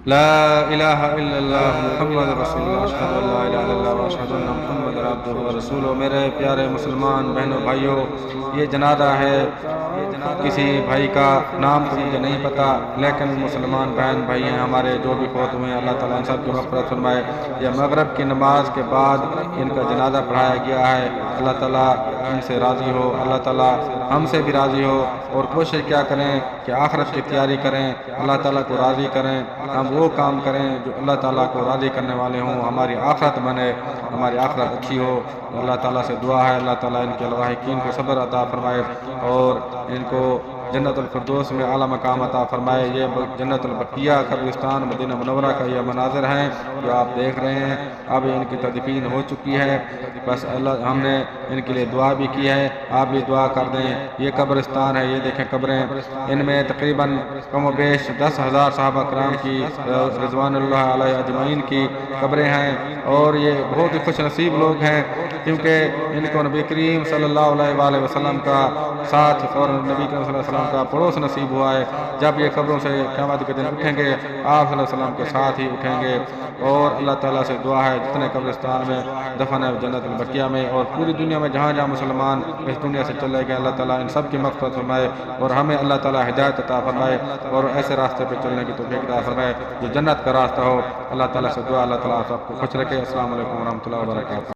لا الہ الا اللہ محمد رسول اللہ اشہد ان لا الہ الا اللہ واشہد ان محمد عبدہ ورسولہ۔ میرے پیارے مسلمان بہنوں بھائیوں، یہ جنازہ ہے کسی بھائی کا، نام تو مجھے نہیں پتا، لیکن مسلمان بہن بھائی ہیں ہمارے جو بھی فوت ہوئے ہیں، اللہ تعالیٰ ان سب کی مغفرت فرمائے۔ یہ مغرب کی نماز کے بعد ان کا جنازہ پڑھایا گیا ہے۔ اللہ تعالیٰ ان سے راضی ہو، اللہ تعالیٰ ہم سے بھی راضی ہو، اور کوشش کیا کریں کہ آخرت کی تیاری کریں، اللہ تعالیٰ کو راضی کریں، ہم وہ کام کریں جو اللہ تعالیٰ کو راضی کرنے والے ہوں، ہماری آخرت بنے، ہماری آخرت اچھی ہو۔ اللہ تعالیٰ سے دعا ہے اللہ تعالیٰ ان کے لواحقین کو صبر عطا فرمائے اور ان کو جنت الفردوس میں اعلیٰ مقام عطا فرمائے۔ یہ جنت البقیہ قبرستان مدینہ منورہ کا یہ مناظر ہیں جو آپ دیکھ رہے ہیں۔ اب ان کی تدفین ہو چکی ہے، بس اللہ ہم نے ان کے لیے دعا بھی کی ہے، آپ بھی دعا کر دیں۔ یہ قبرستان ہے، یہ دیکھیں قبریں، ان میں تقریباً کم و بیش 10,000 صحابہ کرام کی رضوان اللہ علیہ اجمعین کی قبریں ہیں، اور یہ بہت ہی خوش نصیب لوگ ہیں کیونکہ ان کو نبی کریم صلی اللہ علیہ وآلہ وسلم کا ساتھ اور نبی کریم صلی اللہ علیہ وسلم کا پڑوس نصیب ہوا ہے۔ جب یہ قبروں سے قیامت کے دن اٹھیں گے، آپ صلی اللہ علیہ وسلم کے ساتھ ہی اٹھیں گے۔ اور اللہ تعالیٰ سے دعا ہے جتنے قبرستان میں دفن ہے جنت البقیہ میں اور پوری دنیا میں جہاں جہاں مسلمان اس دنیا سے چلے گئے، اللہ تعالیٰ ان سب کی مغفرت فرمائے اور ہمیں اللہ تعالیٰ ہدایت عطا فرمائے اور ایسے راستے پہ چلنے کی توفیق عطا فرمائے جو جنت کا راستہ ہو۔ اللہ تعالیٰ سے دعا اللہ تعالیٰ سب کو خوش رکھے۔ السلام علیکم ورحمۃ اللہ وبرکاتہ۔